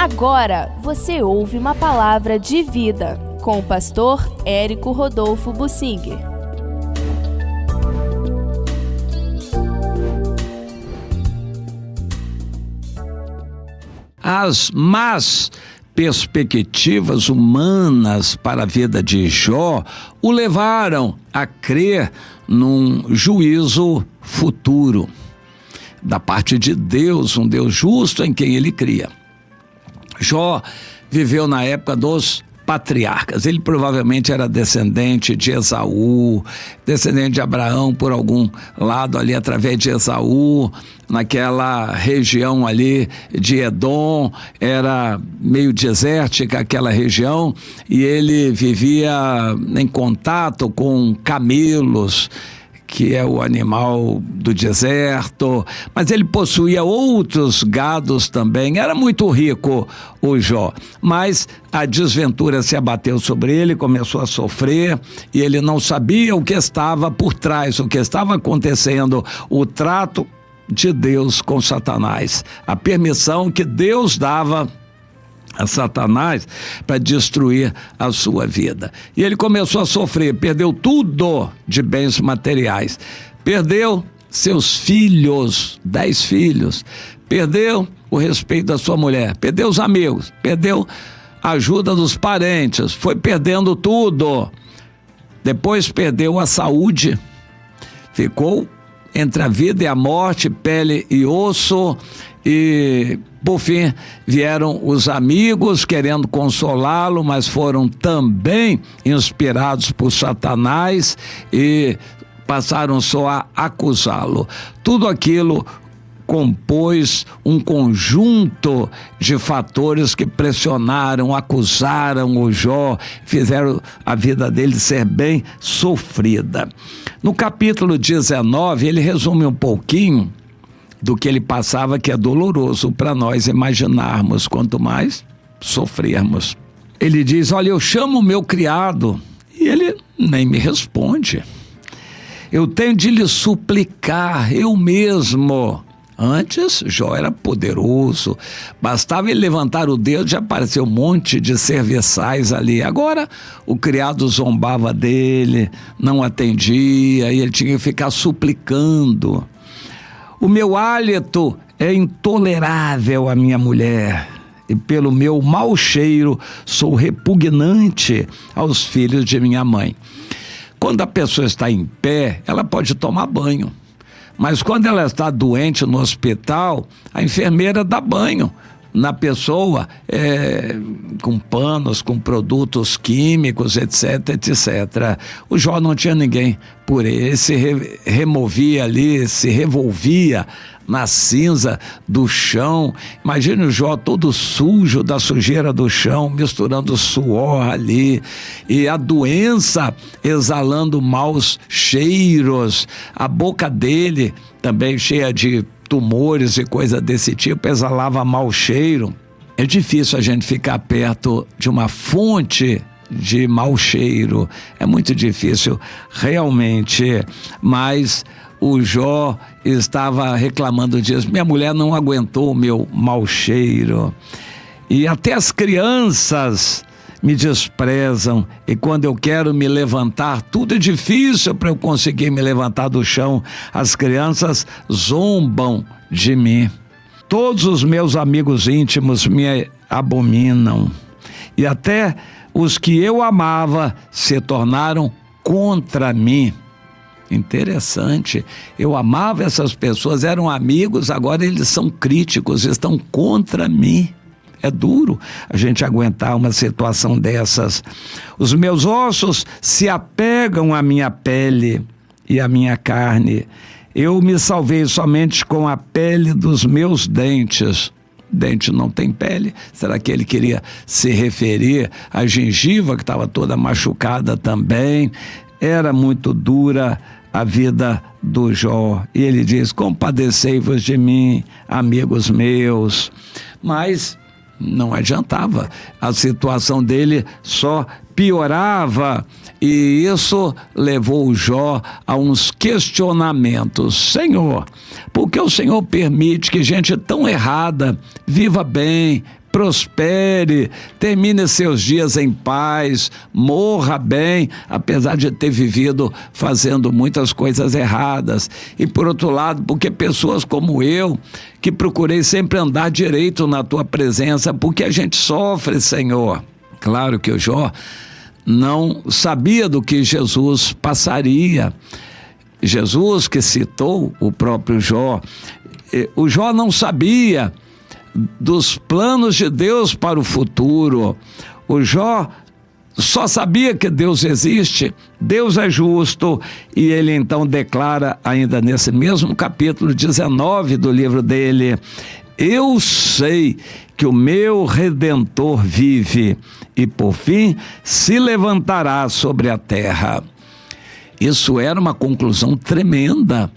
Agora você ouve uma palavra de vida com o pastor Érico Rodolfo Bussinger. As más perspectivas humanas para a vida de Jó o levaram a crer num juízo futuro da parte de Deus, um Deus justo em quem ele cria. Jó viveu na época dos patriarcas. Ele provavelmente era descendente de Esaú, descendente de Abraão por algum lado ali, através de Esaú, naquela região ali de Edom. Era meio desértica aquela região, e ele vivia em contato com camelos, que é o animal do deserto, mas ele possuía outros gados também. Era muito rico o Jó, mas a desventura se abateu sobre ele, começou a sofrer, e ele não sabia o que estava por trás, o que estava acontecendo, o trato de Deus com Satanás, a permissão que Deus dava a Satanás para destruir a sua vida. E ele começou a sofrer, perdeu tudo de bens materiais, perdeu seus filhos, 10 filhos, perdeu o respeito da sua mulher, perdeu os amigos, perdeu a ajuda dos parentes, foi perdendo tudo. Depois perdeu a saúde, ficou entre a vida e a morte, pele e osso. E por fim vieram os amigos querendo consolá-lo, mas foram também inspirados por Satanás e passaram só a acusá-lo. Tudo aquilo compôs um conjunto de fatores que pressionaram, acusaram o Jó, fizeram a vida dele ser bem sofrida. No capítulo 19, ele resume um pouquinho do que ele passava, que é doloroso para nós imaginarmos, quanto mais sofrermos. Ele diz: olha, eu chamo o meu criado e ele nem me responde. Eu tenho de lhe suplicar, eu mesmo. Antes, Jó era poderoso, bastava ele levantar o dedo, já apareceu um monte de serviçais ali. Agora, o criado zombava dele, não atendia, e ele tinha que ficar suplicando. O meu hálito é intolerável à minha mulher, e pelo meu mau cheiro sou repugnante aos filhos de minha mãe. Quando a pessoa está em pé, ela pode tomar banho, mas quando ela está doente no hospital, a enfermeira dá banho na pessoa, com panos, com produtos químicos, etc, etc. O Jó não tinha ninguém por ele, se removia ali, se revolvia na cinza do chão. Imagine o Jó todo sujo da sujeira do chão, misturando suor ali, e a doença exalando maus cheiros, a boca dele também cheia de tumores e coisa desse tipo, exalava mau cheiro. É difícil a gente ficar perto de uma fonte de mau cheiro, é muito difícil realmente, mas o Jó estava reclamando disso. Minha mulher não aguentou o meu mau cheiro, e até as crianças me desprezam, e quando eu quero me levantar, tudo é difícil para eu conseguir me levantar do chão. As crianças zombam de mim. Todos os meus amigos íntimos me abominam, e até os que eu amava se tornaram contra mim. Interessante, eu amava essas pessoas, eram amigos, agora eles são críticos, estão contra mim. É duro a gente aguentar uma situação dessas. Os meus ossos se apegam à minha pele e à minha carne. Eu me salvei somente com a pele dos meus dentes. Dente não tem pele. Será que ele queria se referir à gengiva, que estava toda machucada também? Era muito dura a vida do Jó. E ele diz: compadecei-vos de mim, amigos meus. Mas não adiantava, a situação dele só piorava, e isso levou o Jó a uns questionamentos. Senhor, por que o Senhor permite que gente tão errada viva bem, prospere, termine seus dias em paz, morra bem, apesar de ter vivido fazendo muitas coisas erradas. E por outro lado, porque pessoas como eu, que procurei sempre andar direito na tua presença, porque a gente sofre, Senhor. Claro que o Jó não sabia do que Jesus passaria. Jesus que citou o próprio Jó, o Jó não sabia dos planos de Deus para o futuro. O Jó só sabia que Deus existe, Deus é justo, e ele então declara, ainda nesse mesmo capítulo 19 do livro dele: eu sei que o meu Redentor vive e por fim se levantará sobre a terra. Isso era uma conclusão tremenda.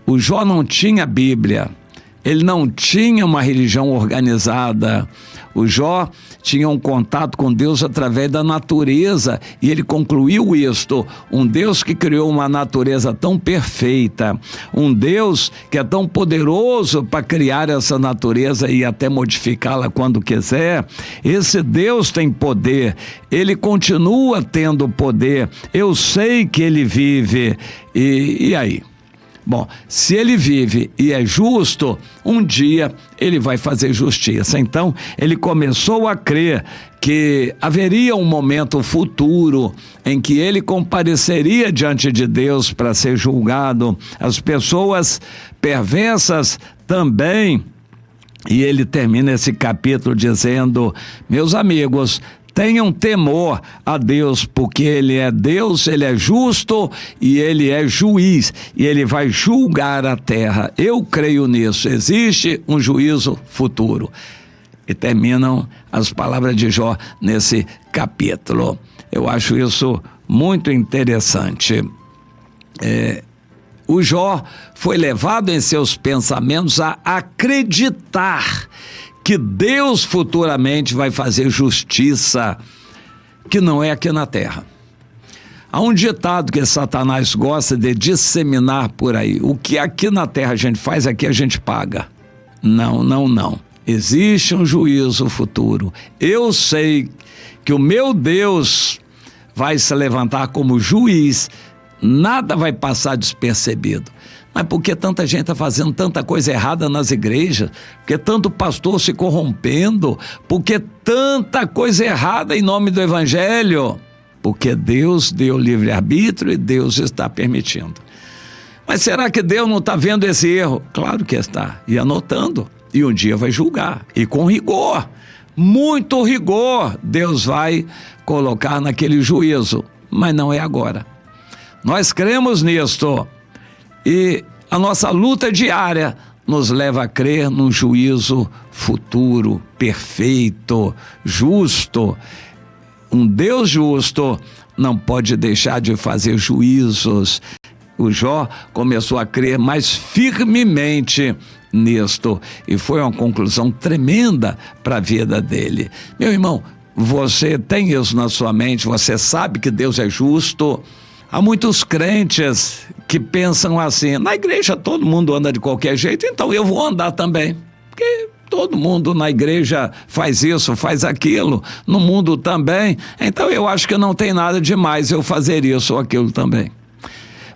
O Jó não tinha Bíblia, ele não tinha uma religião organizada. O Jó tinha um contato com Deus através da natureza, e ele concluiu isto: um Deus que criou uma natureza tão perfeita, um Deus que é tão poderoso para criar essa natureza e até modificá-la quando quiser. Esse Deus tem poder, ele continua tendo poder. Eu sei que ele vive. E aí? Bom, se ele vive e é justo, um dia ele vai fazer justiça. Então, ele começou a crer que haveria um momento futuro em que ele compareceria diante de Deus para ser julgado. As pessoas perversas também. E ele termina esse capítulo dizendo: meus amigos, tenham temor a Deus, porque ele é Deus, ele é justo e ele é juiz, e ele vai julgar a terra. Eu creio nisso, existe um juízo futuro. E terminam as palavras de Jó nesse capítulo. Eu acho isso muito interessante. O Jó foi levado em seus pensamentos a acreditar que Deus futuramente vai fazer justiça, que não é aqui na terra. Há um ditado que Satanás gosta de disseminar por aí: o que aqui na terra a gente faz, aqui a gente paga. Não. Existe um juízo futuro. Eu sei que o meu Deus vai se levantar como juiz, nada vai passar despercebido. Mas por que tanta gente está fazendo tanta coisa errada nas igrejas? Por que tanto pastor se corrompendo? Por que tanta coisa errada em nome do evangelho? Porque Deus deu livre-arbítrio e Deus está permitindo. Mas será que Deus não está vendo esse erro? Claro que está, e anotando. E um dia vai julgar, e com rigor, muito rigor, Deus vai colocar naquele juízo. Mas não é agora. Nós cremos nisto. E a nossa luta diária nos leva a crer num juízo futuro, perfeito, justo. Um Deus justo não pode deixar de fazer juízos. O Jó começou a crer mais firmemente nisto, e foi uma conclusão tremenda para a vida dele. Meu irmão, você tem isso na sua mente, você sabe que Deus é justo. Há muitos crentes que pensam assim: na igreja todo mundo anda de qualquer jeito, então eu vou andar também, porque todo mundo na igreja faz isso, faz aquilo, no mundo também, então eu acho que não tem nada demais eu fazer isso ou aquilo também.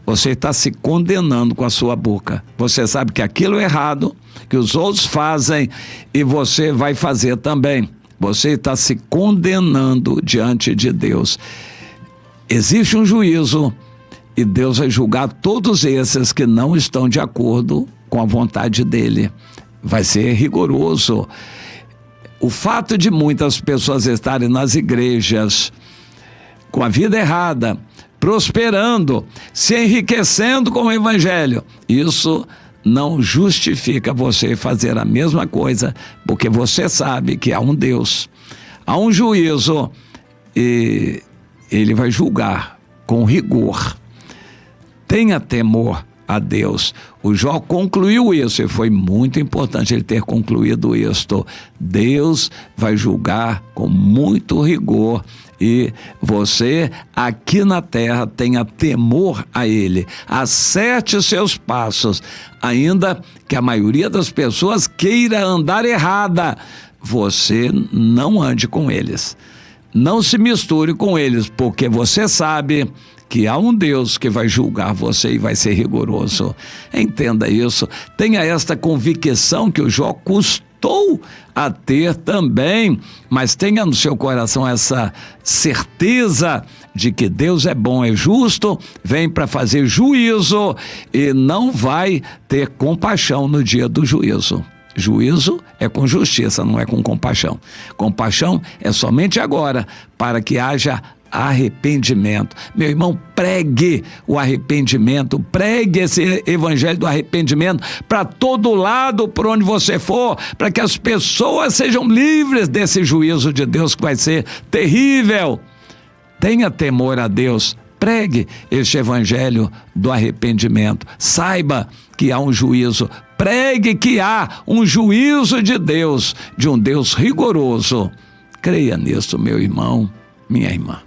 Você está se condenando com a sua boca. Você sabe que aquilo é errado, que os outros fazem, e você vai fazer também. Você está se condenando diante de Deus. Existe um juízo, e Deus vai julgar todos esses que não estão de acordo com a vontade dele. Vai ser rigoroso. O fato de muitas pessoas estarem nas igrejas com a vida errada, prosperando, se enriquecendo com o evangelho, isso não justifica você fazer a mesma coisa, porque você sabe que há um Deus, há um juízo, e ele vai julgar com rigor. Tenha temor a Deus. O Jó concluiu isso, e foi muito importante ele ter concluído isto. Deus vai julgar com muito rigor, e você aqui na terra tenha temor a ele, acerte os seus passos, ainda que a maioria das pessoas queira andar errada. você não ande com eles. Não se misture com eles, porque você sabe que há um Deus que vai julgar você e vai ser rigoroso. Entenda isso. Tenha esta convicção que o Jó custou a ter também, mas tenha no seu coração essa certeza de que Deus é bom, é justo, vem para fazer juízo e não vai ter compaixão no dia do juízo. Juízo é com justiça, não é com compaixão. Compaixão é somente agora, para que haja arrependimento. Meu irmão, pregue o arrependimento, pregue esse evangelho do arrependimento para todo lado, por onde você for, para que as pessoas sejam livres desse juízo de Deus que vai ser terrível. Tenha temor a Deus. Pregue este evangelho do arrependimento. Saiba que há um juízo. Pregue que há um juízo de Deus, de um Deus rigoroso. Creia nisso, meu irmão, minha irmã.